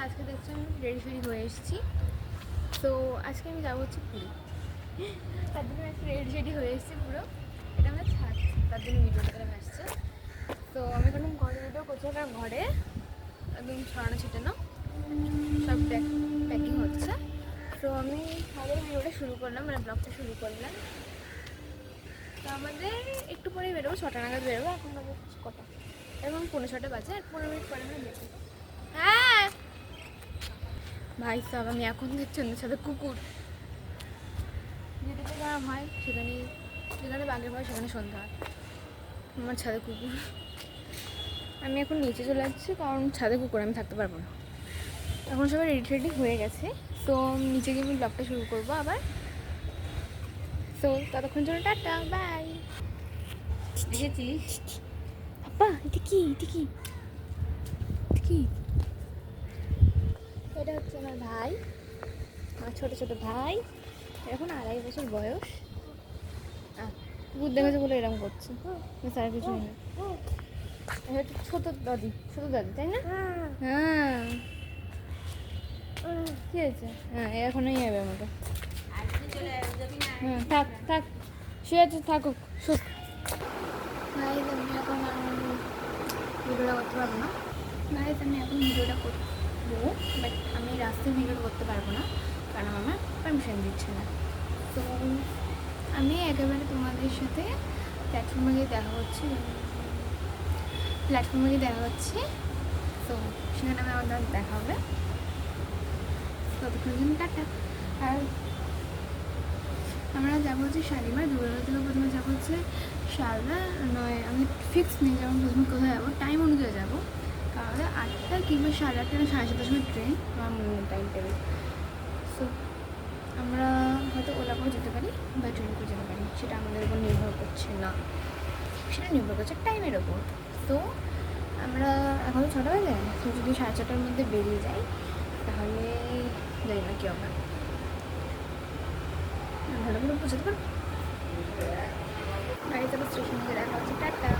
আজকে দেখছি আমি রেডি ফেডি হয়ে এসেছি। তো আজকে আমি যাবো হচ্ছে পুরী, তার জন্য আজকে রেডি ফেডি হয়ে এসেছি পুরো। এটা আমার ছাদ, তার জন্য ভিডিও করে আসছে। তো আমি এখন ঘরে ভিডিও করছি, কারণ ঘরে একদম ছড়ানো ছিটানো সব প্যাকিং হচ্ছে। তো আমি ছাদের ভিডিওটা শুরু করলাম, মানে ব্লগটা শুরু করলাম। তো আমাদের একটু পরেই বেরোবো, 6টা নাগাদ বেরোবো। এখন বাজে কটা? এখন 6:45 বাজে, আর 15 মিনিট পরে আমরা বেরোবো। হ্যাঁ ভাই সাহেব, আমি এখন দেখছি অন্য সাথে কুকুর যেদিকে গরম হয় সেখানে, যেখানে বাঘের ভয় সেখানে সন্ধ্যা হয়। আমার ছাদে কুকুর। আমি এখন নিচে চলে যাচ্ছি, কারণ ছাদে কুকুর আমি থাকতে পারবো না। এখন সবাই রেডি রেডি হয়ে গেছে। তো নিচে গিয়ে আমি ব্লগটা শুরু করবো আবার। তো ততক্ষণ জন্য টাটা, বাই। দেখেছিস? আপা এটা কি, এটা কি, এটা কি? এটা হচ্ছে আমার ভাই, আমার ছোটো ছোটো ভাই। এখন 2.5 বছর বয়স। কুকুর দেখেছে বলে এরকম করছে, স্যার কিছু নেই। এটা ছোট দাদি, ছোট দাদি, তাই না? হ্যাঁ, কি হয়েছে? হ্যাঁ, এখনই যাবে আমাকে। হ্যাঁ, থাক থাক, শুয়ে আছে, থাকুক, সুখ। ভাই আমি এখন ভিডিওটা করতে পারবো না। ভাই আমি এখন ভিডিওটা করবো, বাট আমি রাস্তায় ভিডিও করতে পারবো না, কারণ আমার পারমিশন দিচ্ছে না। তো আমি একেবারে তোমাদের সাথে প্ল্যাটফর্মে গিয়ে দেখা হচ্ছে, তো সেখানে আমাদের দেখা হবে। ততক্ষণ জন্য টাটা। আর আমরা যাবো হচ্ছে শালিমার, দুর্গাপুর থেকে প্রথমে যাবো হচ্ছে শারদা, নয় আমি ফিক্স নেই যেমন প্রথমে কোথায় যাবো, টাইম অনুযায়ী যাবো। তাহলে 8টা কিংবা 8:30 না 7:30 সময় ট্রেন, আমার মনে নেই টাইম টেবিল। সো আমরা হয়তো ওলা করে যেতে পারি বা ট্রেন করে যেতে পারি, সেটা আমাদের উপর নির্ভর করছে না, সেটা নির্ভর করছে টাইমের ওপর। তো আমরা এখন তো 6টা বাজে, তো যদি 4:30টার মধ্যে বেরিয়ে যাই তাহলে জানি না কী হবে, ভালো করে বোঝাতে পারবো। বাড়িতে স্টেশন গিয়ে দেখা হচ্ছে, টাটা।